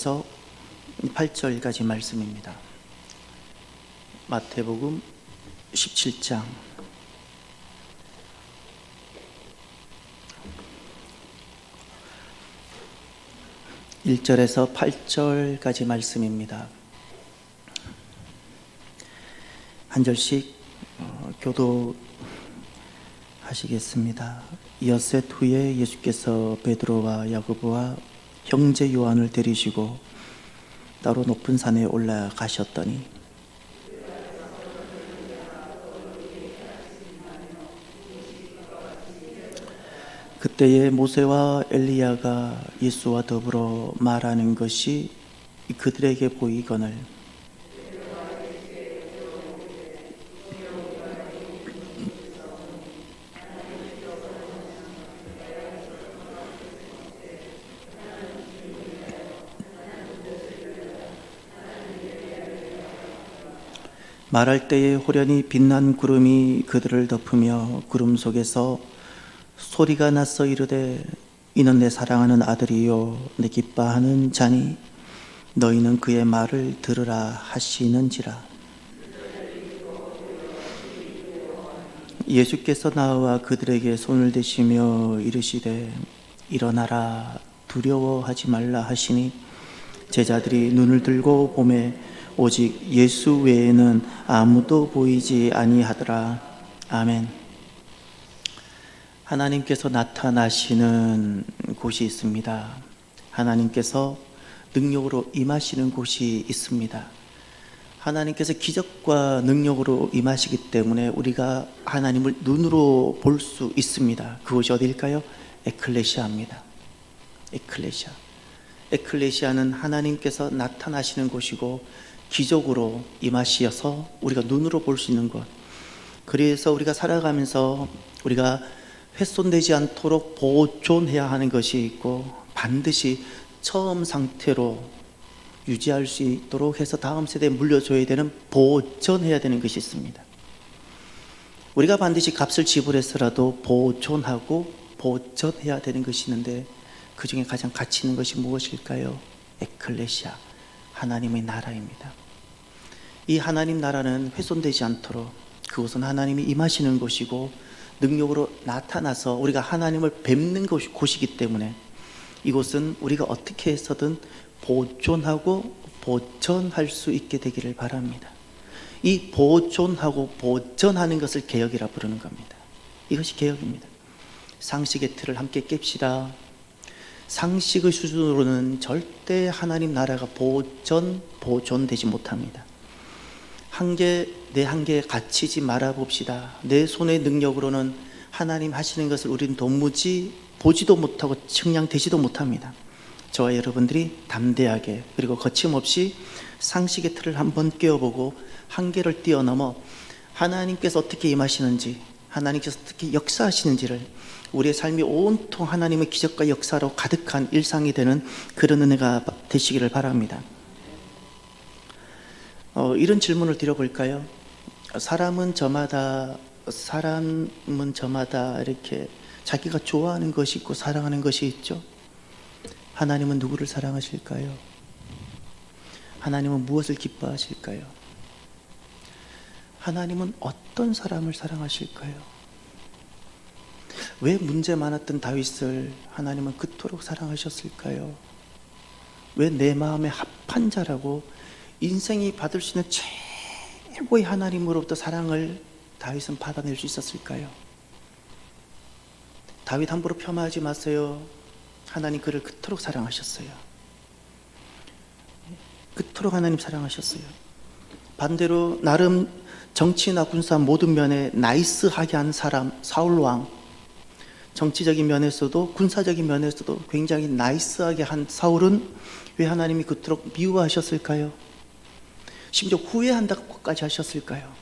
에서 8절까지 말씀입니다. 마태복음 17장 1절에서 8절까지 말씀입니다. 한 절씩 교도하시겠습니다. 엿새 후에 예수께서 베드로와 야고보와 형제 요한을 데리시고 따로 높은 산에 올라가셨더니 그때에 모세와 엘리야가 예수와 더불어 말하는 것이 그들에게 보이거늘 말할 때에 호련히 빛난 구름이 그들을 덮으며 구름 속에서 소리가 나서 이르되 이는 내 사랑하는 아들이요 내 기뻐하는 자니 너희는 그의 말을 들으라 하시는지라. 예수께서 나와 그들에게 손을 대시며 이르시되 일어나라 두려워하지 말라 하시니 제자들이 눈을 들고 보매 오직 예수 외에는 아무도 보이지 아니하더라. 아멘. 하나님께서 나타나시는 곳이 있습니다. 하나님께서 능력으로 임하시는 곳이 있습니다. 하나님께서 기적과 능력으로 임하시기 때문에 우리가 하나님을 눈으로 볼 수 있습니다. 그곳이 어디일까요? 에클레시아입니다. 에클레시아. 에클레시아는 하나님께서 나타나시는 곳이고 기적으로 임하시어서 우리가 눈으로 볼 수 있는 것. 그래서 우리가 살아가면서 우리가 훼손되지 않도록 보존해야 하는 것이 있고 반드시 처음 상태로 유지할 수 있도록 해서 다음 세대에 물려줘야 되는 보존해야 되는 것이 있습니다. 우리가 반드시 값을 지불해서라도 보존하고 보존해야 되는 것이 있는데 그 중에 가장 가치 있는 것이 무엇일까요? 에클레시아, 하나님의 나라입니다. 이 하나님 나라는 훼손되지 않도록 그곳은 하나님이 임하시는 곳이고 능력으로 나타나서 우리가 하나님을 뵙는 곳이기 때문에 이곳은 우리가 어떻게 해서든 보존하고 보전할 수 있게 되기를 바랍니다. 이 보존하고 보전하는 것을 개혁이라 부르는 겁니다. 이것이 개혁입니다. 상식의 틀을 함께 깹시다. 상식의 수준으로는 절대 하나님 나라가 보존되지 못합니다. 내 한계에 갇히지 말아 봅시다. 내 손의 능력으로는 하나님 하시는 것을 우리는 도무지 보지도 못하고 측량되지도 못합니다. 저와 여러분들이 담대하게 그리고 거침없이 상식의 틀을 한번 깨어보고 한계를 뛰어넘어 하나님께서 어떻게 임하시는지, 하나님께서 어떻게 역사하시는지를 우리의 삶이 온통 하나님의 기적과 역사로 가득한 일상이 되는 그런 은혜가 되시기를 바랍니다. 이런 질문을 드려볼까요? 사람은 저마다 이렇게 자기가 좋아하는 것이 있고 사랑하는 것이 있죠. 하나님은 누구를 사랑하실까요? 하나님은 무엇을 기뻐하실까요? 하나님은 어떤 사람을 사랑하실까요? 왜 문제 많았던 다윗을 하나님은 그토록 사랑하셨을까요? 왜 내 마음에 합한 자라고 인생이 받을 수 있는 최고의 하나님으로부터 사랑을 다윗은 받아낼 수 있었을까요? 다윗 함부로 폄하하지 마세요. 하나님 그를 그토록 사랑하셨어요. 그토록 하나님 사랑하셨어요. 반대로 나름 정치나 군사 모든 면에 나이스하게 한 사람 사울왕, 정치적인 면에서도 군사적인 면에서도 굉장히 나이스하게 한 사울은 왜 하나님이 그토록 미워하셨을까요? 심지어 후회한다고까지 하셨을까요?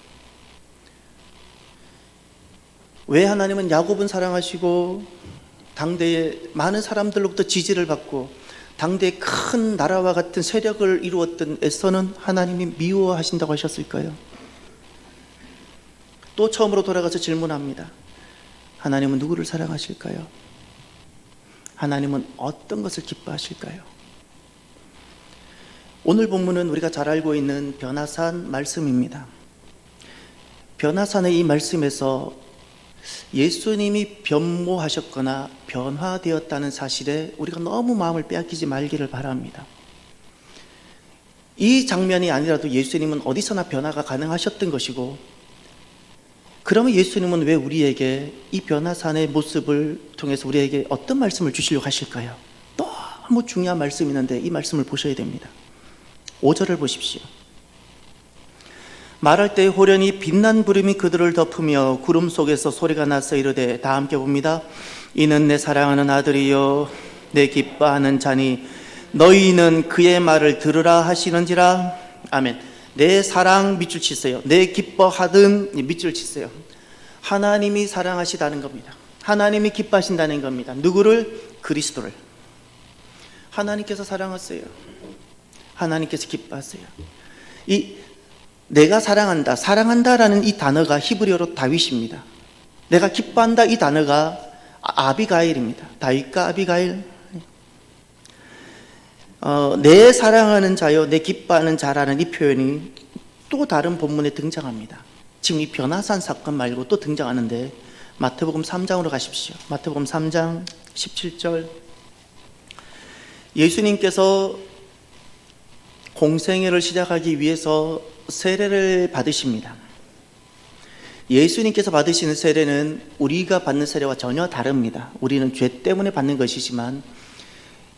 왜 하나님은 야곱은 사랑하시고 당대의 많은 사람들로부터 지지를 받고 당대의 큰 나라와 같은 세력을 이루었던 에서는 하나님이 미워하신다고 하셨을까요? 또 처음으로 돌아가서 질문합니다. 하나님은 누구를 사랑하실까요? 하나님은 어떤 것을 기뻐하실까요? 오늘 본문은 우리가 잘 알고 있는 변화산 말씀입니다. 변화산의 이 말씀에서 예수님이 변모하셨거나 변화되었다는 사실에 우리가 너무 마음을 빼앗기지 말기를 바랍니다. 이 장면이 아니라도 예수님은 어디서나 변화가 가능하셨던 것이고, 그러면 예수님은 왜 우리에게 이 변화산의 모습을 통해서 우리에게 어떤 말씀을 주시려고 하실까요? 너무 중요한 말씀이 있는데 이 말씀을 보셔야 됩니다. 5절을 보십시오. 말할 때 호련히 빛난 구름이 그들을 덮으며 구름 속에서 소리가 나서 이르되, 다 함께 봅니다. 이는 내 사랑하는 아들이요 내 기뻐하는 자니 너희는 그의 말을 들으라 하시는지라. 아멘. 내 사랑 밑줄 치세요. 내 기뻐하든 밑줄 치세요. 하나님이 사랑하시다는 겁니다. 하나님이 기뻐하신다는 겁니다. 누구를? 그리스도를. 하나님께서 사랑하세요. 하나님께서 기뻐하세요. 이 내가 사랑한다, 사랑한다라는 이 단어가 히브리어로 다윗입니다. 내가 기뻐한다 이 단어가 아비가일입니다. 다윗과 아비가일. 내 사랑하는 자요 내 기뻐하는 자라는 이 표현이 또 다른 본문에 등장합니다. 지금 이 변화산 사건 말고 또 등장하는데, 마태복음 3장으로 가십시오. 마태복음 3장 17절. 예수님께서 공생애를 시작하기 위해서 세례를 받으십니다. 예수님께서 받으시는 세례는 우리가 받는 세례와 전혀 다릅니다. 우리는 죄 때문에 받는 것이지만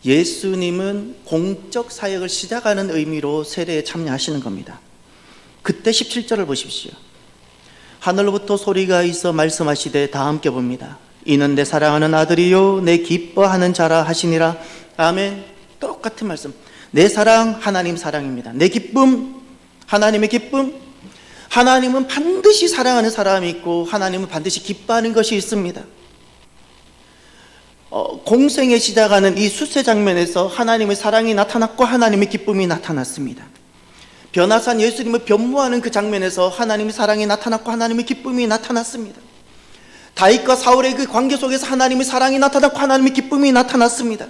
예수님은 공적 사역을 시작하는 의미로 세례에 참여하시는 겁니다. 그때 17절을 보십시오. 하늘로부터 소리가 있어 말씀하시되, 다 함께 봅니다. 이는 내 사랑하는 아들이요 내 기뻐하는 자라 하시니라. 아멘. 똑같은 말씀. 내 사랑, 하나님 사랑입니다. 내 기쁨, 하나님의 기쁨. 하나님은 반드시 사랑하는 사람이 있고 하나님은 반드시 기뻐하는 것이 있습니다. 공생에 시작하는 이 수세 장면에서 하나님의 사랑이 나타났고 하나님의 기쁨이 나타났습니다. 변화산 예수님을 변모하는 그 장면에서 하나님의 사랑이 나타났고 하나님의 기쁨이 나타났습니다. 다윗과 사울의 그 관계 속에서 하나님의 사랑이 나타났고 하나님의 기쁨이 나타났습니다.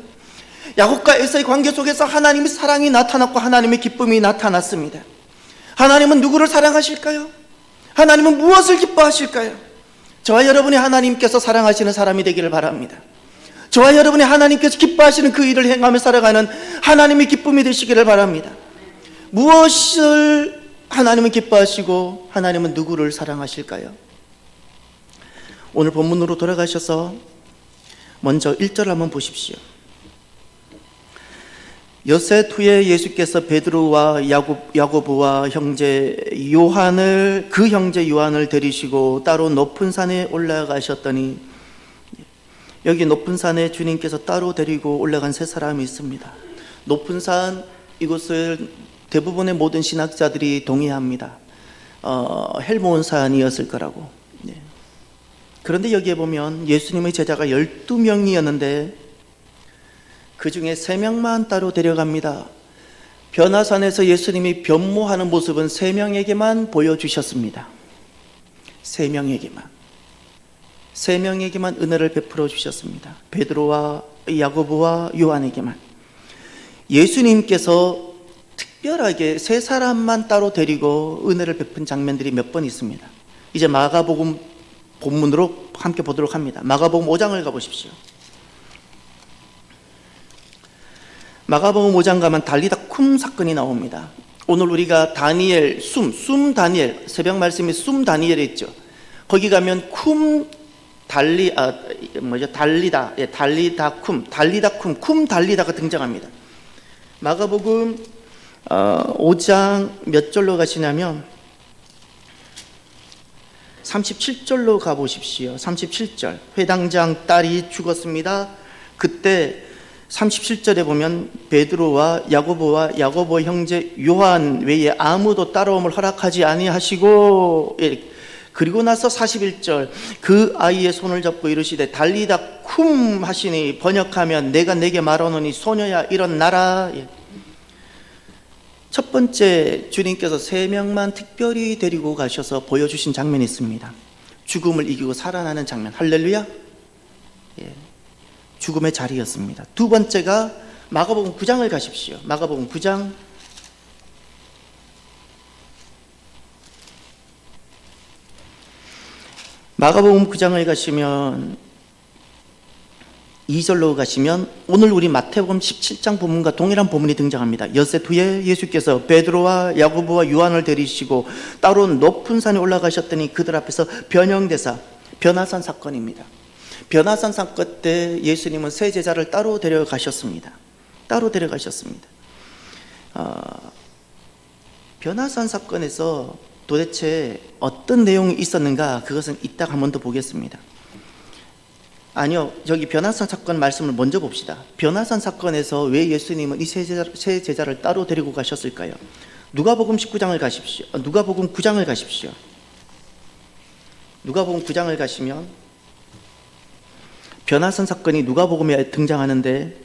야곱과 에사의 관계 속에서 하나님의 사랑이 나타났고 하나님의 기쁨이 나타났습니다. 하나님은 누구를 사랑하실까요? 하나님은 무엇을 기뻐하실까요? 저와 여러분이 하나님께서 사랑하시는 사람이 되기를 바랍니다. 저와 여러분이 하나님께서 기뻐하시는 그 일을 행하며 살아가는 하나님의 기쁨이 되시기를 바랍니다. 무엇을 하나님은 기뻐하시고 하나님은 누구를 사랑하실까요? 오늘 본문으로 돌아가셔서 먼저 1절 한번 보십시오. 엿새 후에 예수께서 베드로와 야고보와 형제 요한을 데리시고 따로 높은 산에 올라가셨더니, 여기 높은 산에 주님께서 따로 데리고 올라간 세 사람이 있습니다. 높은 산, 이곳을 대부분의 모든 신학자들이 동의합니다. 헬몬 산이었을 거라고. 그런데 여기에 보면 예수님의 제자가 12명이었는데 그 중에 3명만 따로 데려갑니다. 변화산에서 예수님이 변모하는 모습은 3명에게만 보여주셨습니다. 3명에게만 은혜를 베풀어 주셨습니다. 베드로와 야고보와 요한에게만. 예수님께서 특별하게 3사람만 따로 데리고 은혜를 베푼 장면들이 몇 번 있습니다. 이제 마가복음 본문으로 함께 보도록 합니다. 마가복음 5장을 가보십시오. 마가복음 5장 가면 달리다 쿰 사건이 나옵니다. 오늘 우리가 다니엘, 숨 다니엘, 새벽 말씀이 숨 다니엘에 있죠. 거기 가면 쿰 달리다가 등장합니다. 마가복음 5장 몇 절로 가시냐면 37절로 가보십시오. 37절. 회당장 딸이 죽었습니다. 그때 37절에 보면 베드로와 야고보 형제 요한 외에 아무도 따라옴을 허락하지 아니하시고, 그리고 나서 41절, 그 아이의 손을 잡고 이르시되 달리다 쿰 하시니, 번역하면 내가 내게 말하노니 소녀야 일어나라. 첫 번째, 주님께서 3명만 특별히 데리고 가셔서 보여주신 장면이 있습니다. 죽음을 이기고 살아나는 장면. 할렐루야. 죽음의 자리였습니다. 두 번째가 마가복음 9장을 가십시오. 마가복음 9장 마가복음 9장을 가시면 2절로 가시면 오늘 우리 마태복음 17장 본문과 동일한 본문이 등장합니다. 엿새 후에 예수께서 베드로와 야고보와 요한을 데리시고 따로 높은 산에 올라가셨더니 그들 앞에서 변형대사, 변화산 사건입니다. 변화산 사건 때 예수님은 세 제자를 따로 데려가셨습니다. 변화산 사건에서 도대체 어떤 내용이 있었는가, 그것은 이따가 한 번 더 보겠습니다. 아니요, 저기 변화산 사건 말씀을 먼저 봅시다. 변화산 사건에서 왜 예수님은 이 세 제자를 따로 데리고 가셨을까요? 누가복음 19장을 가십시오. 누가복음 9장을 가십시오. 누가복음 9장을 가시면 변화산 사건이 누가복음에 등장하는데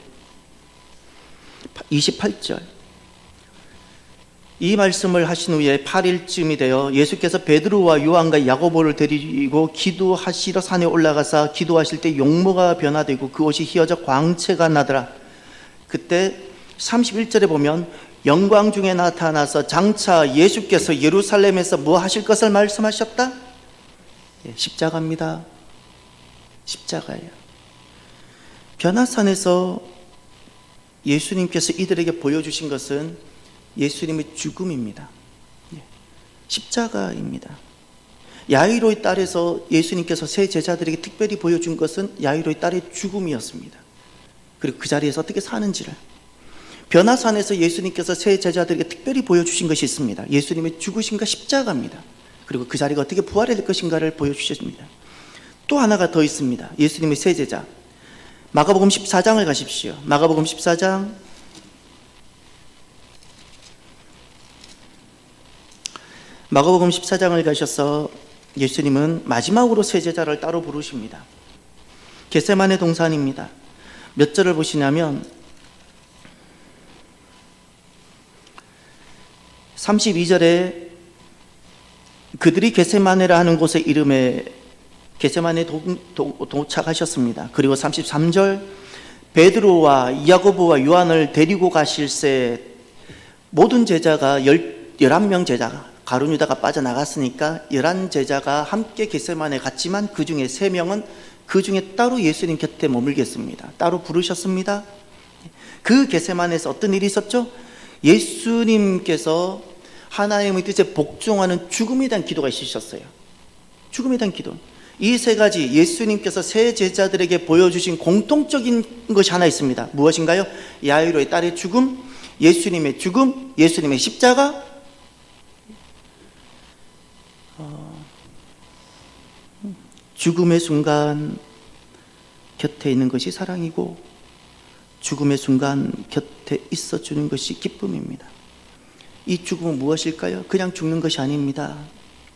28절, 이 말씀을 하신 후에 8일쯤이 되어 예수께서 베드로와 요한과 야고보를 데리고 기도하시러 산에 올라가사 기도하실 때 용모가 변화되고 그 옷이 휘어져 광채가 나더라. 그때 31절에 보면 영광 중에 나타나서 장차 예수께서 예루살렘에서 뭐 하실 것을 말씀하셨다? 십자가입니다. 십자가예요. 변화산에서 예수님께서 이들에게 보여주신 것은 예수님의 죽음입니다. 십자가입니다. 야이로의 딸에서 예수님께서 세 제자들에게 특별히 보여준 것은 야이로의 딸의 죽음이었습니다. 그리고 그 자리에서 어떻게 사는지를. 변화산에서 예수님께서 세 제자들에게 특별히 보여주신 것이 있습니다. 예수님의 죽으심과 십자가입니다. 그리고 그 자리가 어떻게 부활할 것인가를 보여주셨습니다. 또 하나가 더 있습니다. 예수님의 세 제자. 마가복음 14장을 가십시오. 마가복음 14장 마가복음 14장을 가셔서 예수님은 마지막으로 세 제자를 따로 부르십니다. 겟세마네 동산입니다. 몇 절을 보시냐면 32절에 그들이 겟세마네라 하는 곳의 이름에 겟세마네 도착하셨습니다. 그리고 33절 베드로와 야고보와 요한을 데리고 가실새 모든 제자가 11명 제자가 가룟 유다가 빠져나갔으니까 11제자가 함께 겟세마네 갔지만 그 중에 3명은 그 중에 따로 예수님 곁에 머물겠습니다. 따로 부르셨습니다. 그 겟세마네에서 어떤 일이 있었죠? 예수님께서 하나님의 뜻에 복종하는 죽음에 대한 기도가 있으셨어요. 죽음에 대한 기도. 이 세 가지 예수님께서 세 제자들에게 보여주신 공통적인 것이 하나 있습니다. 무엇인가요? 야이로의 딸의 죽음, 예수님의 죽음, 예수님의 십자가. 죽음의 순간 곁에 있는 것이 사랑이고 죽음의 순간 곁에 있어주는 것이 기쁨입니다. 이 죽음은 무엇일까요? 그냥 죽는 것이 아닙니다.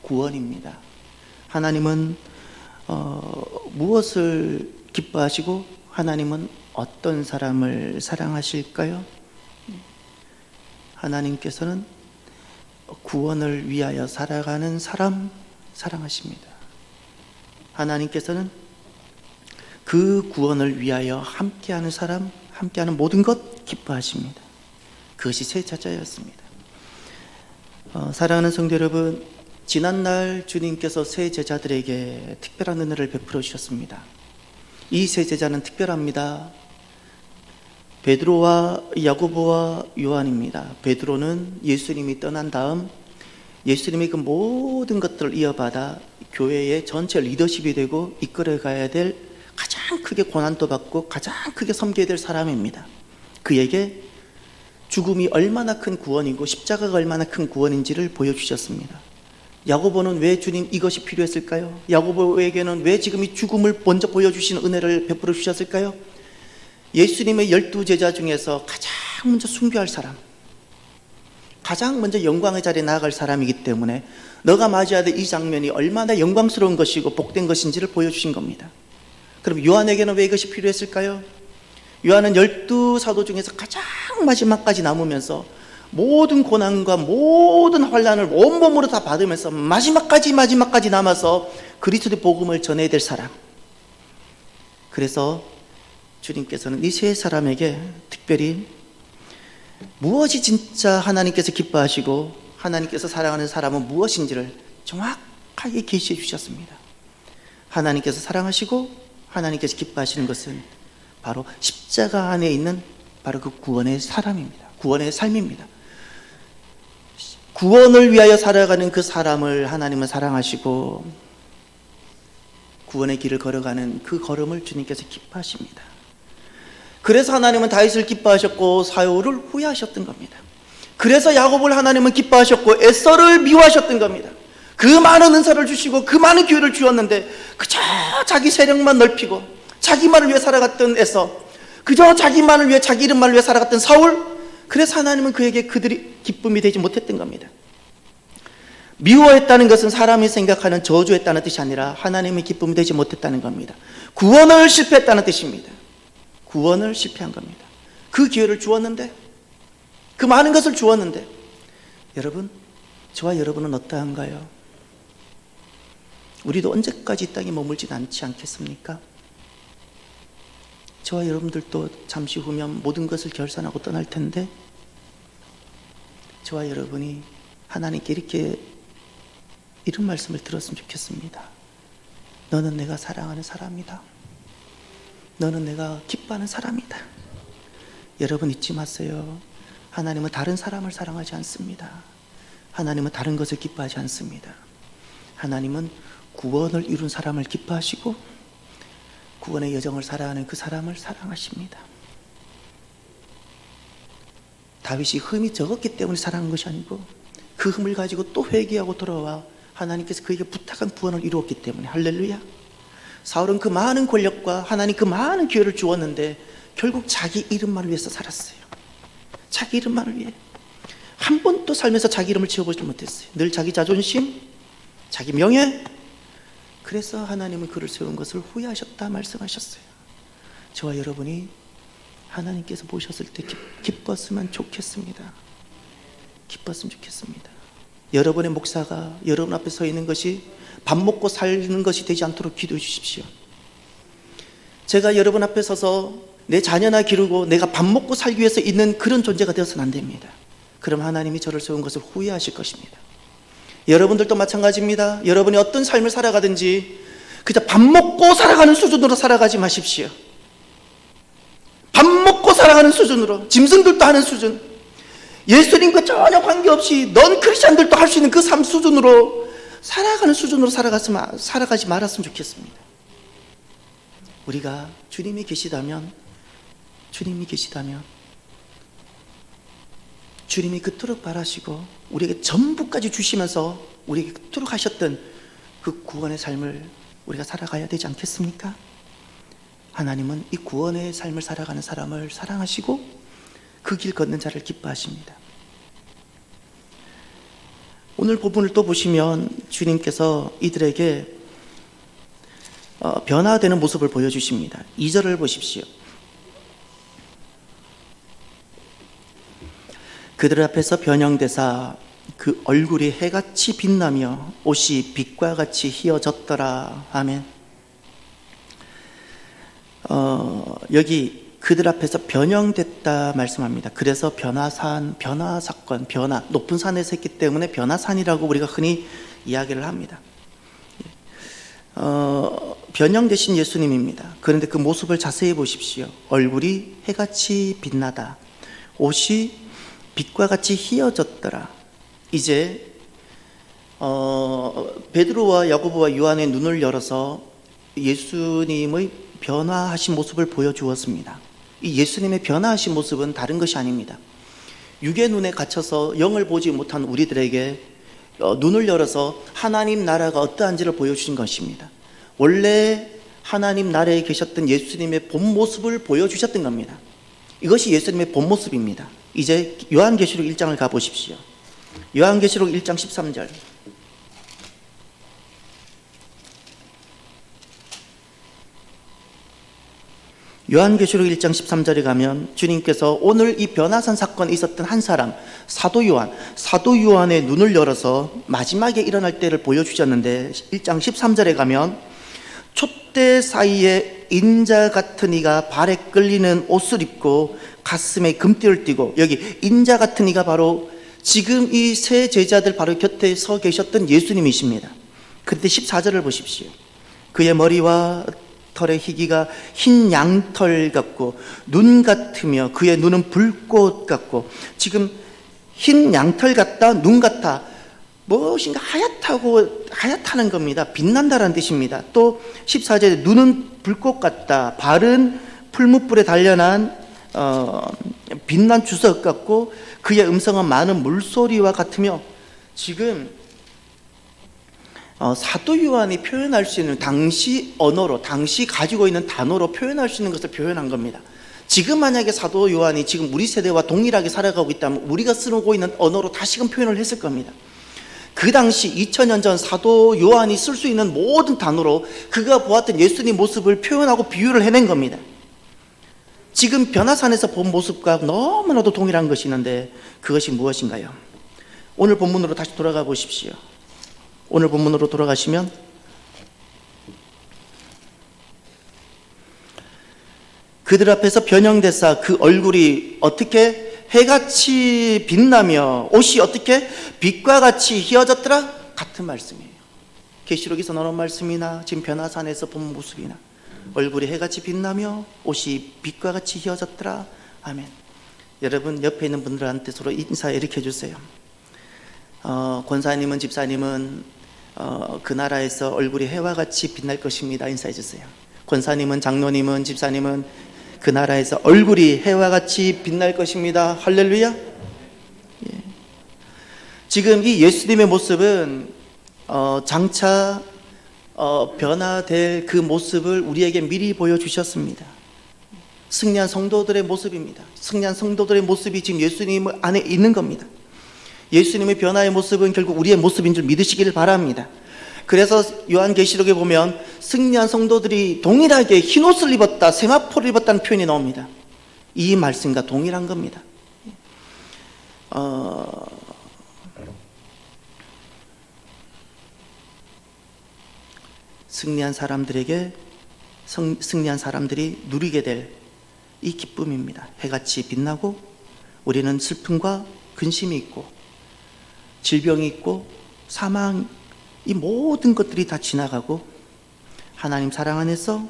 구원입니다. 하나님은 무엇을 기뻐하시고 하나님은 어떤 사람을 사랑하실까요? 하나님께서는 구원을 위하여 살아가는 사람 사랑하십니다. 하나님께서는 그 구원을 위하여 함께하는 사람, 함께하는 모든 것 기뻐하십니다. 그것이 세 제자였습니다. 사랑하는 성도 여러분, 지난날 주님께서 세 제자들에게 특별한 은혜를 베풀어 주셨습니다. 이 세 제자는 특별합니다. 베드로와 야고보와 요한입니다. 베드로는 예수님이 떠난 다음 예수님의 그 모든 것들을 이어받아 교회의 전체 리더십이 되고 이끌어가야 될 가장 크게 고난도 받고 가장 크게 섬겨야 될 사람입니다. 그에게 죽음이 얼마나 큰 구원이고 십자가가 얼마나 큰 구원인지를 보여주셨습니다. 야고보는 왜 주님 이것이 필요했을까요? 야고보에게는 왜 지금 이 죽음을 먼저 보여주시는 은혜를 베풀어 주셨을까요? 예수님의 12제자 중에서 가장 먼저 숭배할 사람, 가장 먼저 영광의 자리에 나아갈 사람이기 때문에 너가 맞이해야 될 이 장면이 얼마나 영광스러운 것이고 복된 것인지를 보여주신 겁니다. 그럼 요한에게는 왜 이것이 필요했을까요? 요한은 12사도 중에서 가장 마지막까지 남으면서 모든 고난과 모든 환난을 온몸으로 다 받으면서 마지막까지 남아서 그리스도의 복음을 전해야 될 사람. 그래서 주님께서는 이 세 사람에게 특별히 무엇이 진짜 하나님께서 기뻐하시고 하나님께서 사랑하는 사람은 무엇인지를 정확하게 계시해 주셨습니다. 하나님께서 사랑하시고 하나님께서 기뻐하시는 것은 바로 십자가 안에 있는 바로 그 구원의 사람입니다. 구원의 삶입니다. 구원을 위하여 살아가는 그 사람을 하나님은 사랑하시고 구원의 길을 걸어가는 그 걸음을 주님께서 기뻐하십니다. 그래서 하나님은 다윗을 기뻐하셨고 사울을 후회하셨던 겁니다. 그래서 야곱을 하나님은 기뻐하셨고 에서를 미워하셨던 겁니다. 그 많은 은사를 주시고 그 많은 기회를 주었는데 그저 자기 세력만 넓히고 자기만을 위해 살아갔던 에서, 그저 자기만을 위해 자기 이름만을 위해 살아갔던 사울, 그래서 하나님은 그에게 그들이 기쁨이 되지 못했던 겁니다. 미워했다는 것은 사람이 생각하는 저주했다는 뜻이 아니라 하나님의 기쁨이 되지 못했다는 겁니다. 구원을 실패했다는 뜻입니다. 구원을 실패한 겁니다. 그 기회를 주었는데, 그 많은 것을 주었는데, 여러분, 저와 여러분은 어떠한가요? 우리도 언제까지 이 땅에 머물진 않지 않겠습니까? 저와 여러분들도 잠시 후면 모든 것을 결산하고 떠날 텐데, 저와 여러분이 하나님께 이렇게 이런 말씀을 들었으면 좋겠습니다. 너는 내가 사랑하는 사람이다. 너는 내가 기뻐하는 사람이다. 여러분 잊지 마세요. 하나님은 다른 사람을 사랑하지 않습니다. 하나님은 다른 것을 기뻐하지 않습니다. 하나님은 구원을 이룬 사람을 기뻐하시고 구원의 여정을 살아가는 그 사람을 사랑하십니다. 다윗이 흠이 적었기 때문에 사랑한 것이 아니고 그 흠을 가지고 또 회개하고 돌아와 하나님께서 그에게 부탁한 구원을 이루었기 때문에, 할렐루야. 사울은 그 많은 권력과 하나님 그 많은 기회를 주었는데 결국 자기 이름만을 위해서 살았어요. 자기 이름만을 위해. 한 번도 살면서 자기 이름을 지어보지 못했어요. 늘 자기 자존심, 자기 명예. 그래서 하나님은 그를 세운 것을 후회하셨다 말씀하셨어요. 저와 여러분이 하나님께서 보셨을 때 기뻤으면 좋겠습니다. 기뻤으면 좋겠습니다. 여러분의 목사가 여러분 앞에 서 있는 것이 밥 먹고 사는 것이 되지 않도록 기도해 주십시오. 제가 여러분 앞에 서서 내 자녀나 기르고 내가 밥 먹고 살기 위해서 있는 그런 존재가 되어서는 안 됩니다. 그럼 하나님이 저를 세운 것을 후회하실 것입니다. 여러분들도 마찬가지입니다. 여러분이 어떤 삶을 살아가든지 그저 밥 먹고 살아가는 수준으로 살아가지 마십시오. 밥 먹고 살아가는 수준으로, 짐승들도 하는 수준, 예수님과 전혀 관계없이 넌 크리스찬들도 할 수 있는 그 삶 수준으로 살아가는 수준으로 살아가지 말았으면 좋겠습니다. 우리가 주님이 계시다면 주님이 그토록 바라시고 우리에게 전부까지 주시면서 우리에게 그토록 하셨던 그 구원의 삶을 우리가 살아가야 되지 않겠습니까? 하나님은 이 구원의 삶을 살아가는 사람을 사랑하시고 그 길 걷는 자를 기뻐하십니다. 오늘 본문을 또 보시면 주님께서 이들에게 변화되는 모습을 보여주십니다. 2절을 보십시오. 그들 앞에서 변형되사 그 얼굴이 해같이 빛나며 옷이 빛과 같이 희어졌더라. 아멘. 여기 그들 앞에서 변형됐다 말씀합니다. 그래서 변화산, 변화사건, 변화, 높은 산에서 했기 때문에 변화산이라고 우리가 흔히 이야기를 합니다. 변형되신 예수님입니다. 그런데 그 모습을 자세히 보십시오. 얼굴이 해같이 빛나다, 옷이 빛과 같이 희어졌더라. 이제 베드로와 야고보와 요한의 눈을 열어서 예수님의 변화하신 모습을 보여주었습니다. 이 예수님의 변화하신 모습은 다른 것이 아닙니다. 육의 눈에 갇혀서 영을 보지 못한 우리들에게 눈을 열어서 하나님 나라가 어떠한지를 보여주신 것입니다. 원래 하나님 나라에 계셨던 예수님의 본 모습을 보여주셨던 겁니다. 이것이 예수님의 본 모습입니다. 이제 요한계시록 1장을 가보십시오. 요한계시록 1장 13절. 요한계시록 1장 13절에 가면 주님께서 오늘 이 변화산 사건에 있었던 한 사람, 사도 요한의 눈을 열어서 마지막에 일어날 때를 보여주셨는데 1장 13절에 가면 촛대 사이에 인자 같은 이가 발에 끌리는 옷을 입고 가슴에 금띠를 띠고, 여기 인자 같은 이가 바로 지금 이 세 제자들 바로 곁에 서 계셨던 예수님이십니다. 그런데 14절을 보십시오. 그의 머리와 털의 희기가 흰 양털 같고 눈 같으며 그의 눈은 불꽃 같고, 지금 흰 양털 같다, 눈 같다, 무엇인가 하얗다는 겁니다. 빛난다라는 뜻입니다. 또 14절에 눈은 불꽃 같다, 발은 풀무불에 단련한 빛난 주석 같고 그의 음성은 많은 물소리와 같으며, 지금 사도 요한이 표현할 수 있는 당시 언어로, 당시 가지고 있는 단어로 표현할 수 있는 것을 표현한 겁니다. 지금 만약에 사도 요한이 지금 우리 세대와 동일하게 살아가고 있다면 우리가 쓰고 있는 언어로 다시금 표현을 했을 겁니다. 그 당시 2000년 전 사도 요한이 쓸 수 있는 모든 단어로 그가 보았던 예수님 모습을 표현하고 비유를 해낸 겁니다. 지금 변화산에서 본 모습과 너무나도 동일한 것이 있는데 그것이 무엇인가요? 오늘 본문으로 다시 돌아가 보십시오. 오늘 본문으로 돌아가시면 그들 앞에서 변형되사 그 얼굴이 어떻게 해같이 빛나며 옷이 어떻게 빛과 같이 휘어졌더라? 같은 말씀이에요. 계시록에서 나온 말씀이나 지금 변화산에서 본 모습이나 얼굴이 해같이 빛나며 옷이 빛과 같이 휘어졌더라. 아멘. 여러분 옆에 있는 분들한테 서로 인사 이렇게 해주세요. 권사님은, 집사님은 그 나라에서 얼굴이 해와 같이 빛날 것입니다. 인사해 주세요. 권사님은, 장로님은, 집사님은 그 나라에서 얼굴이 해와 같이 빛날 것입니다. 할렐루야. 예. 지금 이 예수님의 모습은 장차 변화될 그 모습을 우리에게 미리 보여주셨습니다. 승리한 성도들의 모습입니다. 승리한 성도들의 모습이 지금 예수님 안에 있는 겁니다. 예수님의 변화의 모습은 결국 우리의 모습인 줄 믿으시기를 바랍니다. 그래서 요한계시록에 보면 승리한 성도들이 동일하게 흰옷을 입었다, 세마포를 입었다는 표현이 나옵니다. 이 말씀과 동일한 겁니다. 승리한 사람들에게 승리한 사람들이 누리게 될 이 기쁨입니다. 해같이 빛나고 우리는 슬픔과 근심이 있고 질병이 있고 사망, 이 모든 것들이 다 지나가고 하나님 사랑 안에서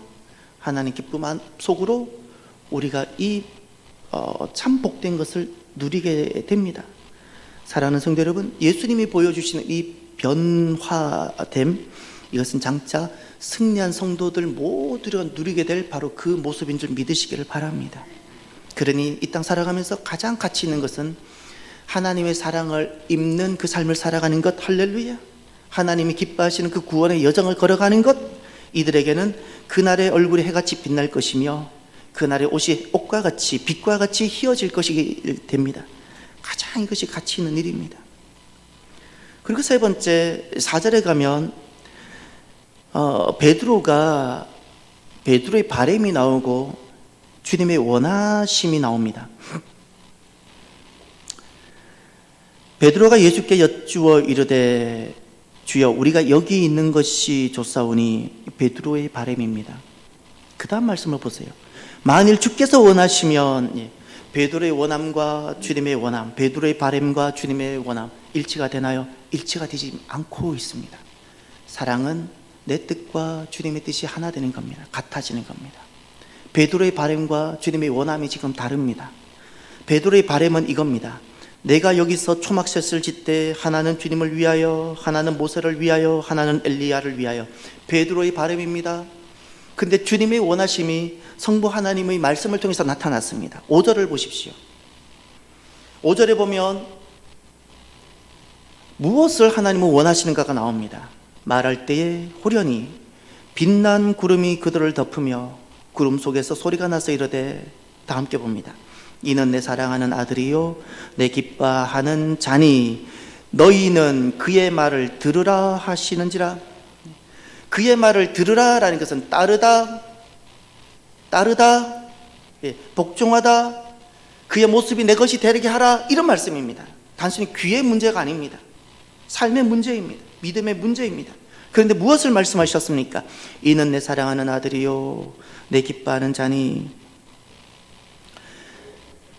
하나님 기쁨 속으로 우리가 이 참 복된 것을 누리게 됩니다. 사랑하는 성도 여러분, 예수님이 보여주시는 이 변화됨, 이것은 장차 승리한 성도들 모두가 누리게 될 바로 그 모습인 줄 믿으시기를 바랍니다. 그러니 이 땅 살아가면서 가장 가치 있는 것은 하나님의 사랑을 입는 그 삶을 살아가는 것. 할렐루야. 하나님이 기뻐하시는 그 구원의 여정을 걸어가는 것. 이들에게는 그날의 얼굴이 해같이 빛날 것이며 그날의 옷이 옷과 같이 빛과 같이 휘어질 것이 됩니다. 가장 이것이 가치 있는 일입니다. 그리고 세 번째, 4절에 가면 베드로의 바람이 나오고 주님의 원하심이 나옵니다. 베드로가 예수께 여쭈어 이르되 주여 우리가 여기 있는 것이 좋사오니, 베드로의 바람입니다. 그 다음 말씀을 보세요. 만일 주께서 원하시면, 베드로의 원함과 주님의 원함, 베드로의 바람과 주님의 원함 일치가 되나요? 일치가 되지 않고 있습니다. 사랑은 내 뜻과 주님의 뜻이 하나 되는 겁니다. 같아지는 겁니다. 베드로의 바람과 주님의 원함이 지금 다릅니다. 베드로의 바람은 이겁니다. 내가 여기서 초막셋을 짓되 하나는 주님을 위하여, 하나는 모세를 위하여, 하나는 엘리야를 위하여. 베드로의 바람입니다. 근데 주님의 원하심이 성부 하나님의 말씀을 통해서 나타났습니다. 5절을 보십시오. 5절에 보면 무엇을 하나님은 원하시는가가 나옵니다. 말할 때에 호련히 빛난 구름이 그들을 덮으며 구름 속에서 소리가 나서 이르되, 다 함께 봅니다. 이는 내 사랑하는 아들이요 내 기뻐하는 자니 너희는 그의 말을 들으라 하시는지라. 그의 말을 들으라라는 것은 따르다, 복종하다, 그의 모습이 내 것이 되게 하라, 이런 말씀입니다. 단순히 귀의 문제가 아닙니다. 삶의 문제입니다. 믿음의 문제입니다. 그런데 무엇을 말씀하셨습니까? 이는 내 사랑하는 아들이요 내 기뻐하는 자니.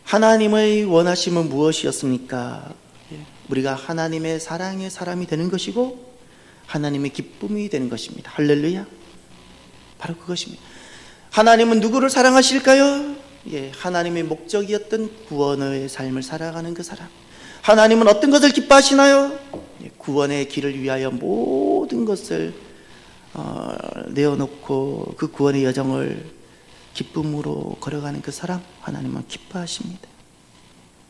하나님의 원하심은 무엇이었습니까? 우리가 하나님의 사랑의 사람이 되는 것이고 하나님의 기쁨이 되는 것입니다. 할렐루야. 바로 그것입니다. 하나님은 누구를 사랑하실까요? 하나님의 목적이었던 구원의 삶을 살아가는 그 사람. 하나님은 어떤 것을 기뻐하시나요? 구원의 길을 위하여 모든 것을 내어놓고 그 구원의 여정을 기쁨으로 걸어가는 그 사람, 하나님은 기뻐하십니다.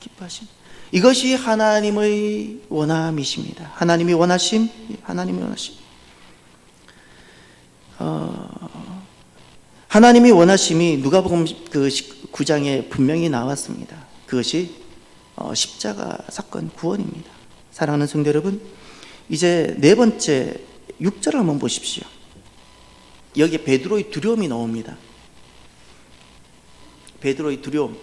기뻐하십니다. 이것이 하나님의 원함이십니다. 하나님이 원하심, 하나님이 원하심. 하나님이 원하심이 누가복음 그 9장에 분명히 나왔습니다. 그것이 십자가 사건 구원입니다. 사랑하는 성도 여러분, 이제 네 번째 6절을 한번 보십시오. 여기에 베드로의 두려움이 나옵니다. 베드로의 두려움.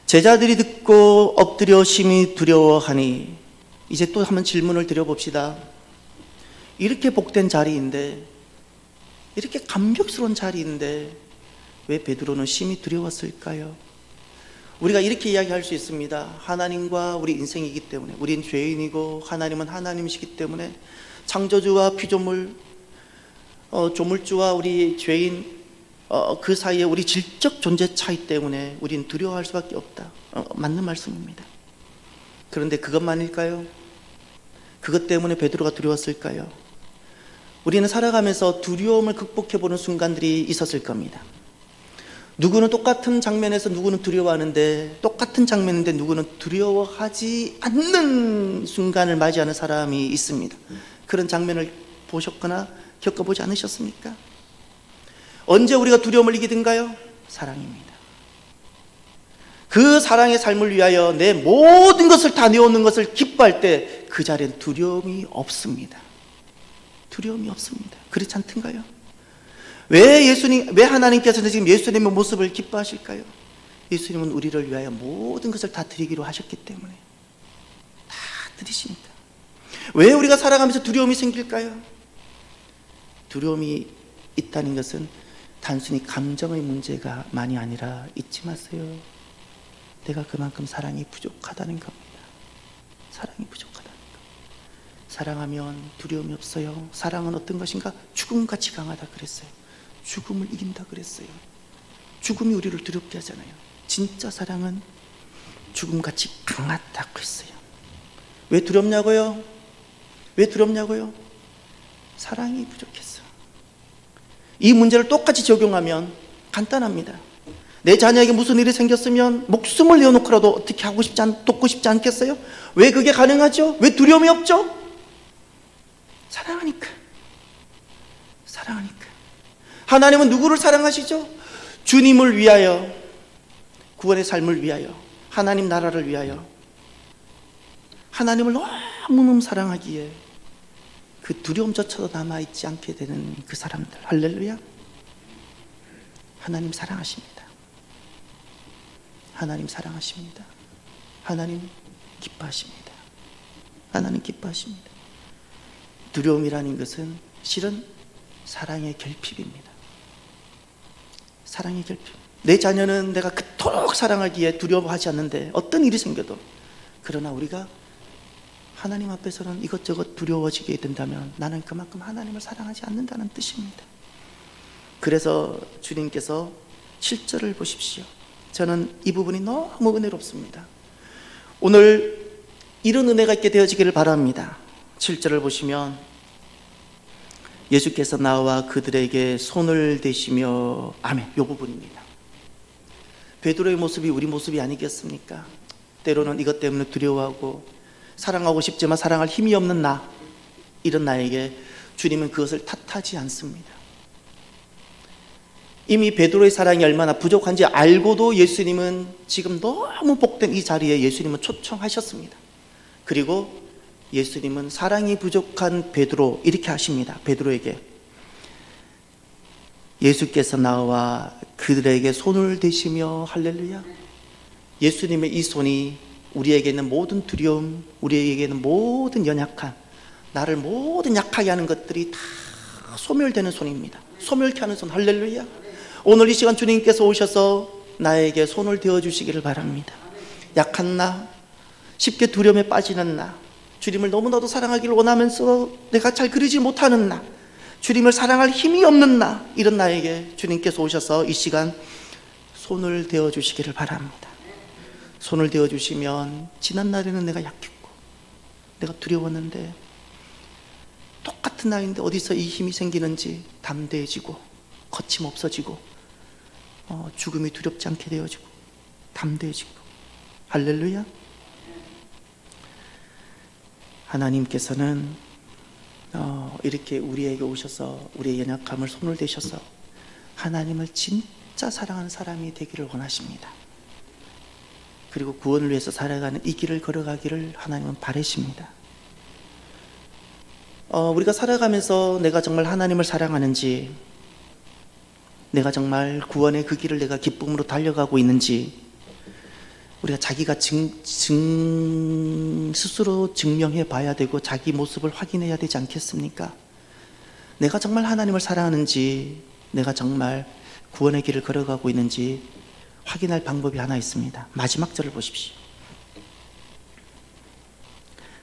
제자들이 듣고 엎드려 심히 두려워하니, 이제 또 한번 질문을 드려봅시다. 이렇게 복된 자리인데, 이렇게 감격스러운 자리인데 왜 베드로는 심히 두려웠을까요? 우리가 이렇게 이야기할 수 있습니다. 하나님과 우리 인생이기 때문에, 우린 죄인이고 하나님은 하나님이시기 때문에 창조주와 피조물, 조물주와 우리 죄인 그 사이에 우리 질적 존재 차이 때문에 우린 두려워할 수밖에 없다. 맞는 말씀입니다. 그런데 그것만일까요? 그것 때문에 베드로가 두려웠을까요? 우리는 살아가면서 두려움을 극복해보는 순간들이 있었을 겁니다. 누구는 똑같은 장면에서 누구는 두려워하는데, 똑같은 장면인데 누구는 두려워하지 않는 순간을 맞이하는 사람이 있습니다. 그런 장면을 보셨거나 겪어보지 않으셨습니까? 언제 우리가 두려움을 이기든가요? 사랑입니다. 그 사랑의 삶을 위하여 내 모든 것을 다 내어놓는 것을 기뻐할 때 그 자리엔 두려움이 없습니다. 두려움이 없습니다. 그렇지 않던가요? 왜 하나님께서는 지금 예수님의 모습을 기뻐하실까요? 예수님은 우리를 위하여 모든 것을 다 드리기로 하셨기 때문에 다 드리시니까. 왜 우리가 살아가면서 두려움이 생길까요? 두려움이 있다는 것은 단순히 감정의 문제가 많이 아니라, 잊지 마세요. 내가 그만큼 사랑이 부족하다는 겁니다. 사랑이 부족하다는 것. 사랑하면 두려움이 없어요. 사랑은 어떤 것인가? 죽음같이 강하다 그랬어요. 죽음을 이긴다 그랬어요. 죽음이 우리를 두렵게 하잖아요. 진짜 사랑은 죽음같이 강하다고 했어요. 왜 두렵냐고요? 왜 두렵냐고요? 사랑이 부족했어. 이 문제를 똑같이 적용하면 간단합니다. 내 자녀에게 무슨 일이 생겼으면 목숨을 내어놓고라도 어떻게 돕고 싶지 않겠어요? 왜 그게 가능하죠? 왜 두려움이 없죠? 사랑하니까. 사랑하니까. 하나님은 누구를 사랑하시죠? 주님을 위하여, 구원의 삶을 위하여, 하나님 나라를 위하여, 하나님을 너무너무 사랑하기에 그 두려움조차도 남아있지 않게 되는 그 사람들. 할렐루야. 하나님 사랑하십니다. 하나님 사랑하십니다. 하나님 기뻐하십니다. 하나님 기뻐하십니다. 두려움이라는 것은 실은 사랑의 결핍입니다. 사랑의 결핍. 내 자녀는 내가 그토록 사랑하기에 두려워하지 않는데 어떤 일이 생겨도, 그러나 우리가 하나님 앞에서는 이것저것 두려워지게 된다면 나는 그만큼 하나님을 사랑하지 않는다는 뜻입니다. 그래서 주님께서 7절을 보십시오. 저는 이 부분이 너무 은혜롭습니다. 오늘 이런 은혜가 있게 되어지기를 바랍니다. 7절을 보시면 예수께서 나와 그들에게 손을 대시며, 아멘, 이 부분입니다. 베드로의 모습이 우리 모습이 아니겠습니까? 때로는 이것 때문에 두려워하고 사랑하고 싶지만 사랑할 힘이 없는 나, 이런 나에게 주님은 그것을 탓하지 않습니다. 이미 베드로의 사랑이 얼마나 부족한지 알고도 예수님은 지금 너무 복된 이 자리에 예수님은 초청하셨습니다. 그리고 예수님은 사랑이 부족한 베드로, 이렇게 하십니다. 베드로에게 예수께서 나와 그들에게 손을 대시며, 할렐루야. 예수님의 이 손이 우리에게는 모든 두려움, 우리에게는 모든 연약함, 나를 모든 약하게 하는 것들이 다 소멸되는 손입니다. 소멸케 하는 손. 할렐루야. 오늘 이 시간 주님께서 오셔서 나에게 손을 대어주시기를 바랍니다. 약한 나, 쉽게 두려움에 빠지는 나, 주님을 너무나도 사랑하기를 원하면서 내가 잘 그리지 못하는 나, 주님을 사랑할 힘이 없는 나, 이런 나에게 주님께서 오셔서 이 시간 손을 대어주시기를 바랍니다. 손을 대어주시면 지난 날에는 내가 약했고 내가 두려웠는데 똑같은 나이인데 어디서 이 힘이 생기는지 담대해지고 거침없어지고 죽음이 두렵지 않게 되어지고 담대해지고. 할렐루야. 하나님께서는 이렇게 우리에게 오셔서 우리의 연약함을 손을 대셔서 하나님을 진짜 사랑하는 사람이 되기를 원하십니다. 그리고 구원을 위해서 살아가는 이 길을 걸어가기를 하나님은 바라십니다. 우리가 살아가면서 내가 정말 하나님을 사랑하는지, 내가 정말 구원의 그 길을 내가 기쁨으로 달려가고 있는지 우리가 자기가 스스로 증명해 봐야 되고 자기 모습을 확인해야 되지 않겠습니까? 내가 정말 하나님을 사랑하는지, 내가 정말 구원의 길을 걸어가고 있는지 확인할 방법이 하나 있습니다. 마지막 절을 보십시오.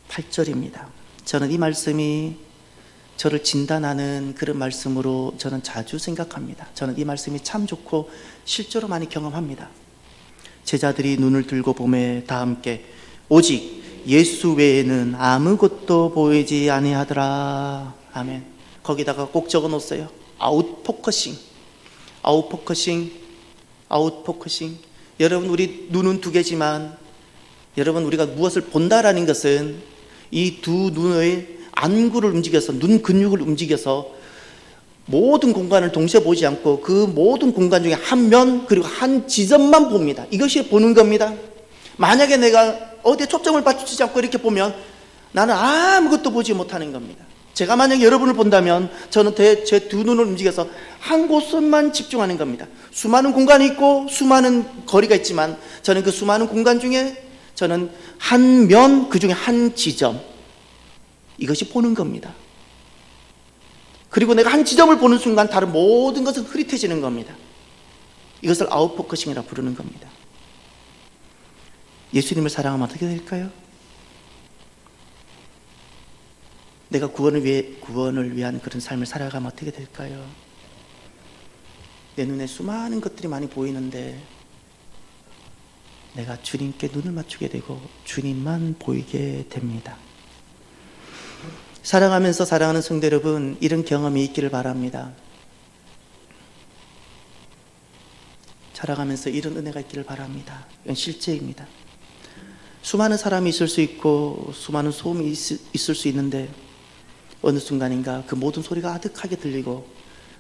8절입니다. 저는 이 말씀이 저를 진단하는 그런 말씀으로 저는 자주 생각합니다. 저는 이 말씀이 참 좋고 실제로 많이 경험합니다. 제자들이 눈을 들고 보매 다 함께 오직 예수 외에는 아무것도 보이지 아니하더라. 아멘. 거기다가 꼭 적어 놓았어요. 아웃포커싱. 여러분, 우리 눈은 두 개지만 여러분, 우리가 무엇을 본다라는 것은 이 두 눈의 안구를 움직여서, 눈 근육을 움직여서 모든 공간을 동시에 보지 않고 그 모든 공간 중에 한 면 그리고 한 지점만 봅니다. 이것이 보는 겁니다. 만약에 내가 어디에 초점을 맞추지 않고 이렇게 보면 나는 아무것도 보지 못하는 겁니다. 제가 만약에 여러분을 본다면 저는 제 두 눈을 움직여서 한 곳만 집중하는 겁니다. 수많은 공간이 있고 수많은 거리가 있지만 저는 그 수많은 공간 중에 저는 한 면, 그 중에 한 지점, 이것이 보는 겁니다. 그리고 내가 한 지점을 보는 순간 다른 모든 것은 흐릿해지는 겁니다. 이것을 아웃포커싱이라고 부르는 겁니다. 예수님을 사랑하면 어떻게 될까요? 내가 구원을 위한 그런 삶을 살아가면 어떻게 될까요? 내 눈에 수많은 것들이 많이 보이는데 내가 주님께 눈을 맞추게 되고 주님만 보이게 됩니다. 사랑하면서 사랑하는 성도 여러분, 이런 경험이 있기를 바랍니다. 살아가면서 이런 은혜가 있기를 바랍니다. 이건 실제입니다. 수많은 사람이 있을 수 있고 수많은 소음이 있을 수 있는데 어느 순간인가 그 모든 소리가 아득하게 들리고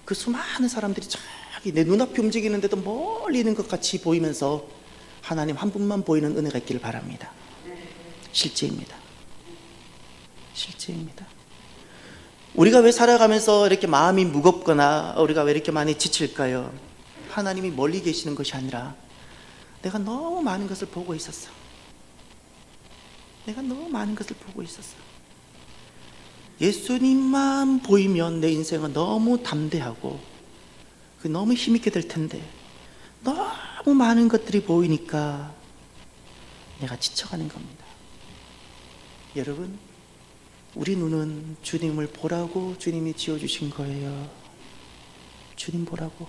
그 수많은 사람들이 저기 내 눈앞이 움직이는데도 멀리 있는 것 같이 보이면서 하나님 한 분만 보이는 은혜가 있기를 바랍니다. 실제입니다. 우리가 왜 살아가면서 이렇게 마음이 무겁거나 우리가 왜 이렇게 많이 지칠까요? 하나님이 멀리 계시는 것이 아니라 내가 너무 많은 것을 보고 있었어. 예수님만 보이면 내 인생은 너무 담대하고 너무 힘있게 될 텐데 너무 많은 것들이 보이니까 내가 지쳐가는 겁니다. 여러분, 우리 눈은 주님을 보라고 주님이 지어주신 거예요. 주님 보라고.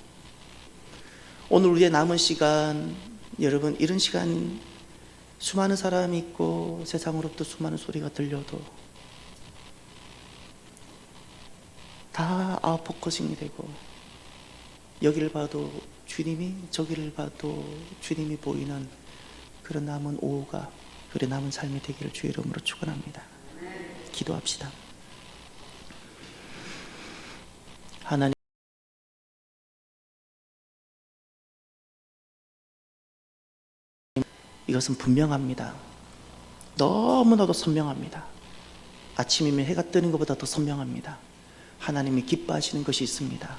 오늘 우리의 남은 시간, 여러분, 이런 시간 수많은 사람이 있고 세상으로부터 수많은 소리가 들려도 다 아웃포커싱이 되고 여기를 봐도 주님이, 저기를 봐도 주님이 보이는 그런 남은 오후가, 그런 남은 삶이 되기를 주의 이름으로 축원합니다. 기도합시다. 하나님, 이것은 분명합니다. 너무나도 선명합니다. 아침이면 해가 뜨는 것보다 더 선명합니다. 하나님이 기뻐하시는 것이 있습니다.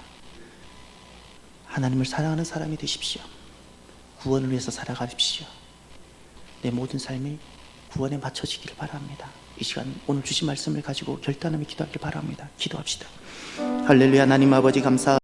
하나님을 사랑하는 사람이 되십시오. 구원을 위해서 살아가십시오. 내 모든 삶이 구원에 맞춰지기를 바랍니다. 이 시간 오늘 주신 말씀을 가지고 결단하며 기도하길 바랍니다. 기도합시다. 할렐루야. 하나님 아버지 감사